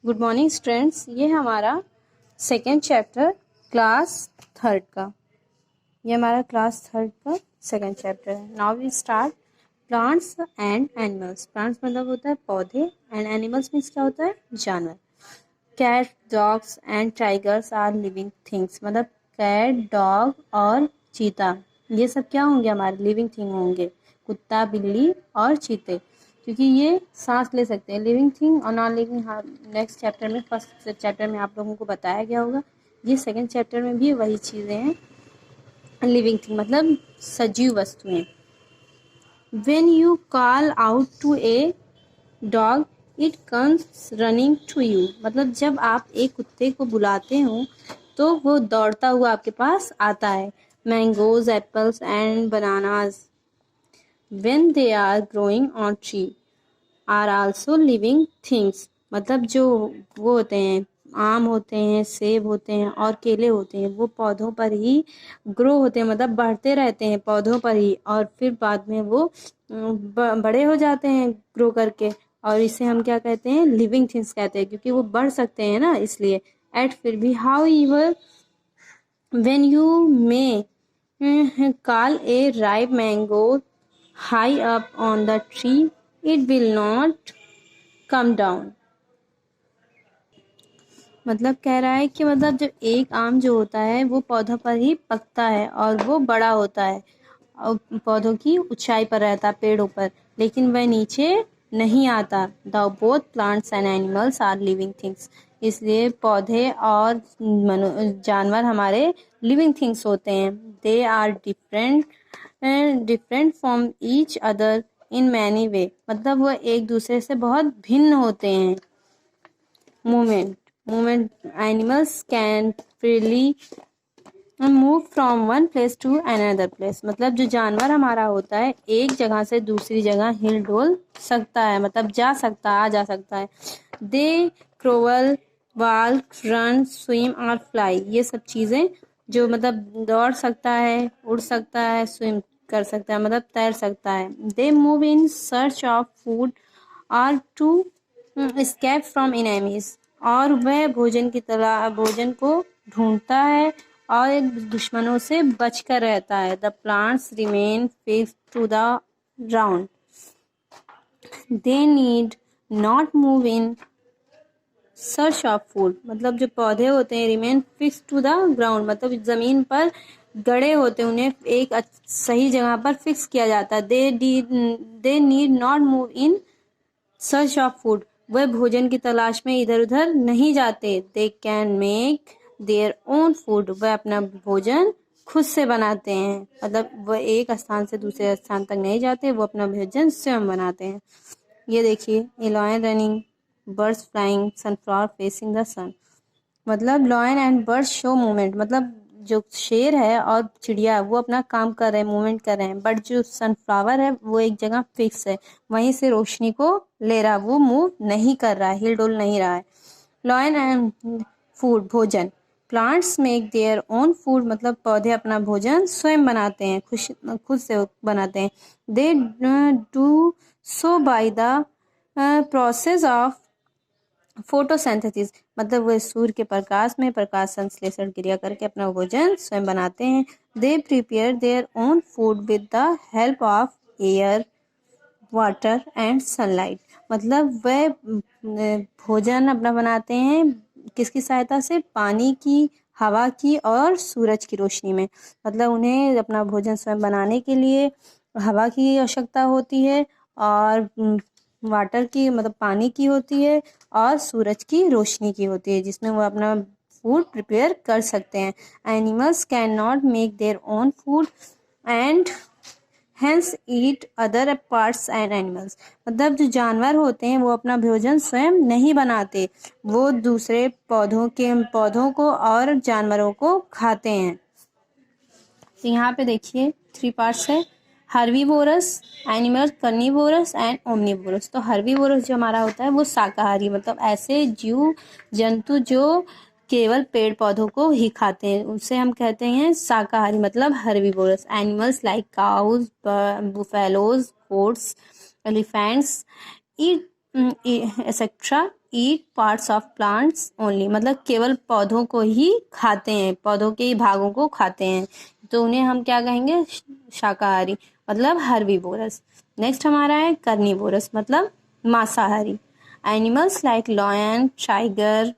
Good morning students. ये हमारा second chapter class third का सेकेंड चैप्टर है। Now we start plants and animals. Plants मतलब होता है पौधे एंड एनिमल्स मीन्स क्या होता है जानवर। Cat dogs and tigers are living things मतलब कैट डॉग और चीता ये सब क्या होंगे हमारे लिविंग थिंग होंगे। कुत्ता बिल्ली और चीते क्योंकि ये सांस ले सकते हैं लिविंग थिंग और नॉन लिविंग। हाँ नेक्स्ट चैप्टर में फर्स्ट चैप्टर में आप लोगों को बताया गया होगा। ये सेकंड चैप्टर में भी वही चीज़ें हैं। लिविंग थिंग मतलब सजीव वस्तुएं। When you call out to a dog it comes running to you मतलब जब आप एक कुत्ते को बुलाते हो तो वो दौड़ता हुआ आपके पास आता है। Mangoes apples and bananas when they are growing on tree are also living things मतलब जो वो होते हैं आम होते हैं सेब होते हैं और केले होते हैं वो पौधों पर ही ग्रो होते हैं मतलब बढ़ते रहते हैं पौधों पर ही और फिर बाद में वो बड़े हो जाते हैं ग्रो करके और इसे हम क्या कहते हैं लिविंग थिंग्स कहते हैं क्योंकि वो बढ़ सकते हैं ना इसलिए। एट फिर भी how ईवर when you may call a ripe mango high up on the tree it will not come down मतलब कह रहा है कि मतलब जो एक आम जो होता है वो पौधा पर ही पकता है और वो बड़ा होता है और पौधों की ऊंचाई पर रहता पेड़ों पर लेकिन वह नीचे नहीं आता। The both plants and animals are living things इसलिए पौधे और जानवर हमारे लिविंग थिंग्स होते हैं। They are different from each other in many way मतलब वह एक दूसरे से बहुत भिन्न होते हैं। Movement animals can freely move from one place to another place मतलब जो जानवर हमारा होता है एक जगह से दूसरी जगह हिल डोल सकता है मतलब जा सकता आ जा सकता है। दे क्रोवल वाल्क रन स्विम और फ्लाई ये सब चीज़ें जो मतलब दौड़ सकता है उड़ सकता है स्विम कर सकता है मतलब तैर सकता है। They move in search of food और टू escape from enemies और वह भोजन को ढूंढता है और एक दुश्मनों से बचकर रहता है। The plants remain fixed to the ground they need not move in search of food मतलब जो पौधे होते हैं remain fix to the ground मतलब जमीन पर गड़े होते हैं उन्हें एक सही जगह पर फिक्स किया जाता है। दे need not move in search of food वह भोजन की तलाश में इधर उधर नहीं जाते। They can make their own food वह अपना भोजन खुद से बनाते हैं मतलब वह एक स्थान से दूसरे स्थान तक नहीं जाते वो अपना भोजन स्वयं बनाते हैं। ये देखिए a lion running birds flying sunflower facing the sun मतलब lion and birds show movement मतलब जो शेर है और चिड़िया वो अपना काम कर रहे हैं मूवमेंट कर रहे हैं बट जो सनफ्लावर है वो एक जगह फिक्स है वहीं से रोशनी को ले रहा वो मूव नहीं कर रहा है हिल डुल नहीं रहा है। लॉयन एंड फूड भोजन plants make their own food मतलब पौधे अपना भोजन स्वयं बनाते हैं खुद से बनाते हैं। They do so by the process of photosynthesis मतलब वह सूर्य के प्रकाश में प्रकाश संश्लेषण क्रिया करके अपना भोजन स्वयं बनाते हैं। They prepare their own food with the help of air water and sunlight मतलब वह भोजन अपना बनाते हैं किसकी सहायता से पानी की हवा की और सूरज की रोशनी में मतलब उन्हें अपना भोजन स्वयं बनाने के लिए हवा की आवश्यकता होती है और वाटर की मतलब पानी की होती है और सूरज की रोशनी की होती है जिसमें वो अपना फूड प्रिपेयर कर सकते हैं। Animals can not make their own food and hence eat other parts and animals मतलब जो जानवर होते हैं वो अपना भोजन स्वयं नहीं बनाते वो दूसरे पौधों को और जानवरों को खाते हैं। तो यहाँ पे देखिए 3 पार्ट्स है herbivorous animals carnivorous and omnivorous. तो हर्बीवोरस जो हमारा होता है वो शाकाहारी मतलब ऐसे जीव जंतु जो केवल पेड़ पौधों को ही खाते हैं उसे हम कहते हैं शाकाहारी मतलब herbivorous. Animals like cows buffaloes goats elephants eat etcetera eat parts of plants only, मतलब केवल पौधों को ही खाते हैं, पौधों के ही भागों को खाते हैं, तो उन्हें हम क्या कहेंगे, शाकाहारी, मतलब हर्बीवोरस। नेक्स्ट हमारा है कार्निवोरस, मतलब मांसाहारी। Animals like lion, tiger,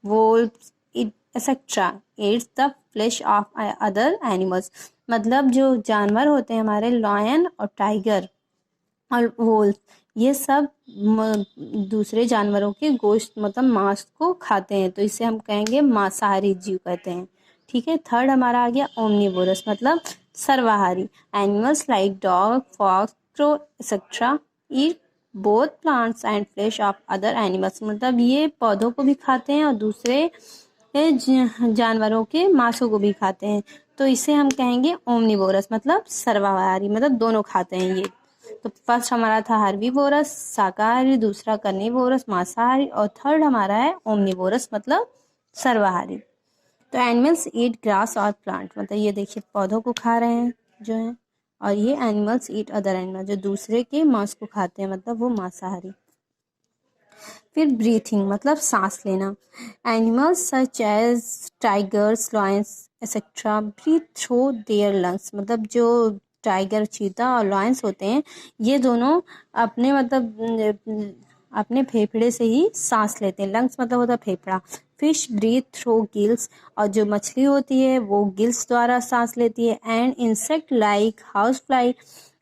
wolves, etc. eats the flesh of other animals, मतलब जो जानवर होते हैं हमारे, लॉयन और टाइगर और वोल्फ, ये सब दूसरे जानवरों के गोश्त मतलब मांस को खाते हैं, तो इसे हम कहेंगे मांसाहारी जीव कहते हैं। ठीक है। थर्ड हमारा आ गया ओमनिवोरस, मतलब सर्वाहारी। Animals like dog, fox, crow etcetera eat both plants and flesh of other animals, मतलब ये पौधों को भी खाते हैं और दूसरे जानवरों के मांसों को भी खाते हैं, तो इसे हम कहेंगे ओमनिवोरस, मतलब सर्वाहारी, मतलब दोनों खाते हैं ये। तो फर्स्ट हमारा था हर्बीवोरस शाकाहारी, दूसरा कार्निवोरस मांसाहारी, और थर्ड हमारा है ओमनिवोरस, मतलब सर्वाहारी। तो एनिमल्स ईट ग्रास और प्लांट, मतलब ये देखिए पौधों को खा रहे हैं जो है, और ये एनिमल्स ईट अदर एनिमल, जो दूसरे के मांस को खाते हैं, मतलब वो मांसाहारी। फिर ब्रीथिंग, मतलब सांस लेना। Animals such as tigers, lions etcetera breathe through their lungs, मतलब जो टाइगर, चीता और लॉयंस होते हैं, ये दोनों अपने मतलब अपने फेफड़े से ही सांस लेते हैं। लंग्स मतलब होता है फेफड़ा। फिश ब्रीथ थ्रू गिल्स, और जो मछली होती है वो गिल्स द्वारा सांस लेती है। And insect like house fly,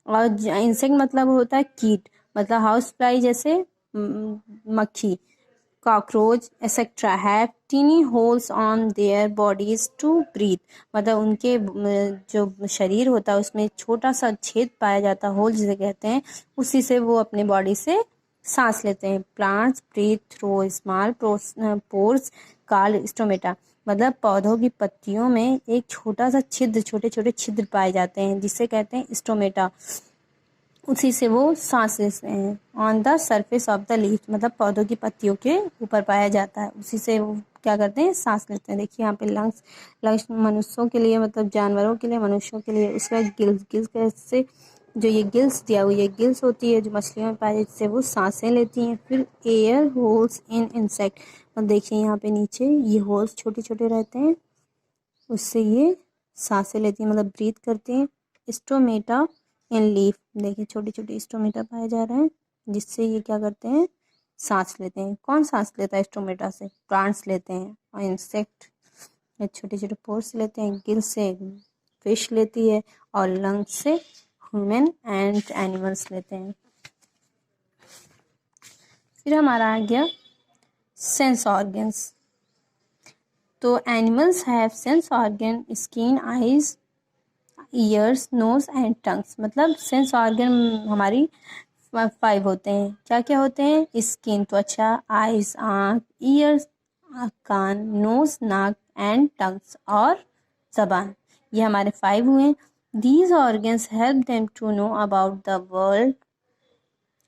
और इंसेक्ट मतलब होता है कीट, मतलब हाउस फ्लाई जैसे मक्खी, cockroach etcetera have tiny holes on their bodies to breathe, मतलब उनके जो शरीर होता है उसमें छोटा सा छेद पाया जाता है, होल जिसे कहते हैं, उसी से वो अपने बॉडी से सांस लेते हैं। Plants breathe through small pores called stomata, मतलब पौधों की पत्तियों में एक छोटा सा छिद्र, छोटे छोटे छिद्र पाए जाते हैं, जिसे कहते हैं स्टोमेटा, उसी से वो सांस लेते हैं। On the surface of the leaf, मतलब पौधों की पत्तियों के ऊपर पाया जाता है, उसी से वो क्या करते हैं, सांस लेते हैं। देखिए यहाँ पे लंग्स, लंग्स मनुष्यों के लिए, मतलब जानवरों के लिए, मनुष्यों के लिए। उसके बाद गिल्स, गिल्स कैसे, जो ये गिल्स दिया हुआ, ये गिल्स होती है जो मछलियों में पाई जाती है, जिससे वो सांसें लेती हैं। फिर एयर होल्स इन इंसेक्ट, और देखिए यहाँ पे नीचे ये होल्स छोटे छोटे रहते हैं, उससे ये सांसें लेती हैं, मतलब ब्रीथ करते हैं। स्टोमेटा इन लीफ, देखिए छोटे छोटे स्टोमेटा पाए जा रहे हैं, जिससे ये क्या करते हैं, सांस लेते हैं। कौन सांस लेता है स्टोमेटा से, प्लांट्स लेते हैं, और इंसेक्ट छोटे छोटे पोर्स लेते हैं, गिल से फिश लेती है, और लंग्स से ह्यूमन एंड एनिमल्स लेते हैं। फिर हमारा आ गया सेंस ऑर्गन्स। तो animals have sense organ, skin, eyes, ears, nose and tongues, मतलब सेंस ऑर्गन हमारी 5 होते हैं। क्या क्या होते हैं, स्किन त्वचा, आईज आँख, ईयर्स कान, नोज नाक एंड टंग्स और जबान, ये हमारे 5 हुए। These organs help them to know about the world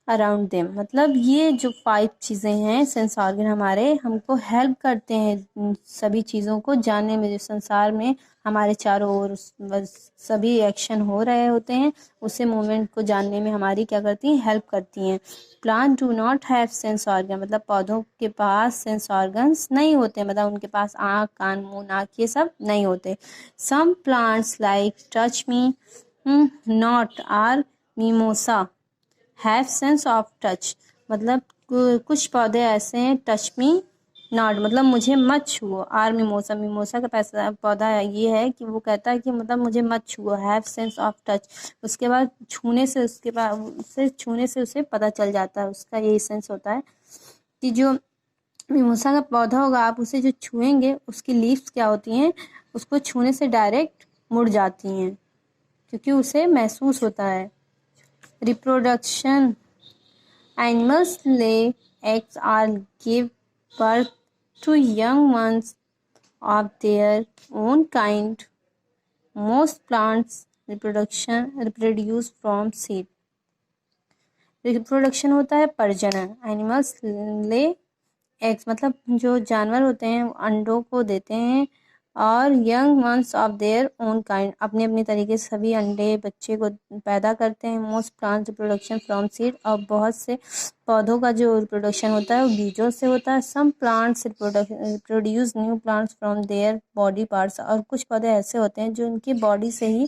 around them, मतलब ये जो 5 चीज़ें हैं सेंस ऑर्गन हमारे, हमको हेल्प करते हैं सभी चीज़ों को जानने में, जो संसार में हमारे चारों ओर सभी एक्शन हो रहे होते हैं, उसे मूवमेंट को जानने में हमारी क्या करती हैं, हेल्प करती हैं। Plant do not have sense organ, मतलब पौधों के पास सेंस ऑर्गन्स नहीं होते, मतलब उनके पास आँख, कान, मुंह, नाक ये सब नहीं होते। Some plants like touch me not or mimosa have sense of touch, मतलब कुछ पौधे ऐसे हैं, टच मी नॉट, मतलब मुझे मत छुओ। आर मिमोसा, मिमोसा का पैसा पौधा ये है कि वो कहता है कि मतलब मुझे मत छुओ, हैव सेंस ऑफ टच, उसके बाद छूने से, उसके बाद उससे छूने से उसे पता चल जाता है, उसका यही सेंस होता है कि जो मिमोसा का पौधा होगा, आप उसे जो छुएंगे, उसकी लीव्स क्या होती हैं, उसको छूने से डायरेक्ट मुड़ जाती हैं, क्योंकि उसे महसूस होता है। Reproduction. Animals lay eggs or give birth to young ones of their own kind. Most plants reproduce from seed. Reproduction होता है प्रजनन। एनिमल्स ले एग्स, मतलब जो जानवर होते हैं वो अंडों को देते हैं, और young ones of their own kind, अपने अपने तरीके से सभी अंडे बच्चे को पैदा करते हैं। Most plants reproduction from seed, और बहुत से पौधों का जो रिप्रोडक्शन होता है वो बीजों से होता है। Some plants produce new plants from their body parts, और कुछ पौधे ऐसे होते हैं जो उनकी बॉडी से ही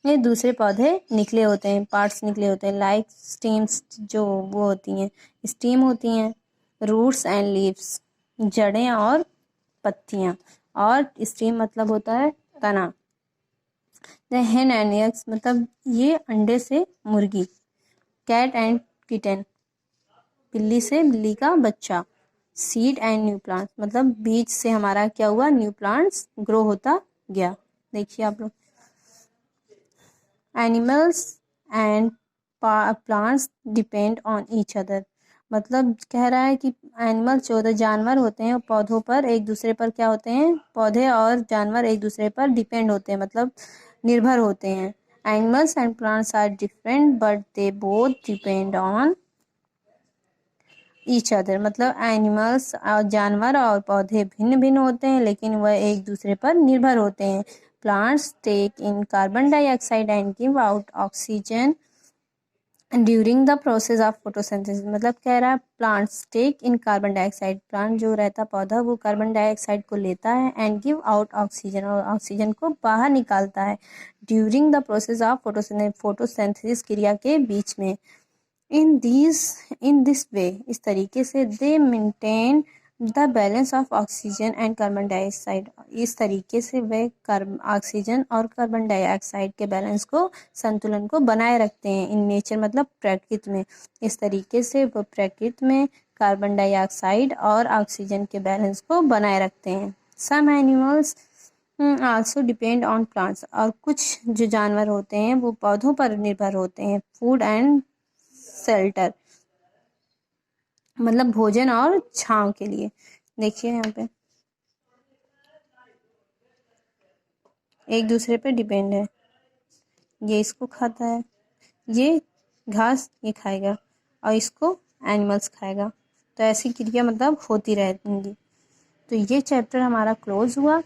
ये दूसरे पौधे निकले होते हैं, पार्ट्स निकले होते हैं। लाइक स्टीम्स, जो वो होती हैं स्टीम होती हैं। रूट्स एंड लीव्स, जड़ें और पत्तियाँ। और स्टीम मतलब होता है तना। द हेन एंड एग्स, मतलब ये अंडे से मुर्गी। कैट एंड किटन, बिल्ली से बिल्ली का बच्चा। सीड एंड न्यू प्लांट्स, मतलब बीज से हमारा क्या हुआ, न्यू प्लांट्स ग्रो होता गया। देखिए आप लोग, animals and plants depend on each other, मतलब कह रहा है कि एनिमल्स जो होते जानवर होते हैं पौधों पर एक दूसरे पर क्या होते हैं, पौधे और जानवर एक दूसरे पर डिपेंड होते हैं, मतलब निर्भर होते हैं। Animals and plants are different but they both depend on each other, मतलब एनिमल्स और जानवर और पौधे भिन्न भिन्न होते हैं लेकिन वह एक दूसरे पर निर्भर होते हैं। Plants take in carbon dioxide and give out oxygen during the process of photosynthesis, मतलब कह रहा है plants take in carbon dioxide, plant जो रहता पौधा वो कार्बन डाइऑक्साइड को लेता है, एंड गिव आउट ऑक्सीजन, और ऑक्सीजन को बाहर निकालता है। During the process of photosynthesis क्रिया के बीच में। इन दिस वे, इस तरीके से दे maintain the balance of oxygen and carbon dioxide, इस तरीके से वे ऑक्सीजन और कार्बन डाइऑक्साइड के बैलेंस को, संतुलन को बनाए रखते हैं। इन नेचर मतलब प्रकृति में, इस तरीके से वो प्रकृति में कार्बन डाइऑक्साइड और ऑक्सीजन के बैलेंस को बनाए रखते हैं। Some animals also depend on plants, और कुछ जो जानवर होते हैं वो पौधों पर निर्भर होते हैं। फूड एंड शेल्टर, मतलब भोजन और छांव के लिए। देखिए यहाँ पे एक दूसरे पे डिपेंड है, ये इसको खाता है, ये घास ये खाएगा, और इसको एनिमल्स खाएगा, तो ऐसी क्रिया मतलब होती रहेंगी। तो ये चैप्टर हमारा क्लोज हुआ।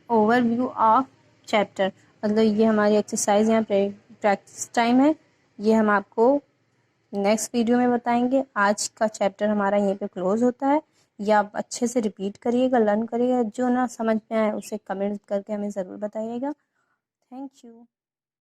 ओवरव्यू ऑफ चैप्टर, मतलब ये हमारी एक्सरसाइज यहाँ प्रैक्टिस टाइम है, ये हम आपको नेक्स्ट वीडियो में बताएंगे। आज का चैप्टर हमारा यहीं पे क्लोज होता है। या आप अच्छे से रिपीट करिएगा, लर्न करिएगा, जो ना समझ में आए उसे कमेंट करके हमें ज़रूर बताइएगा। Thank you.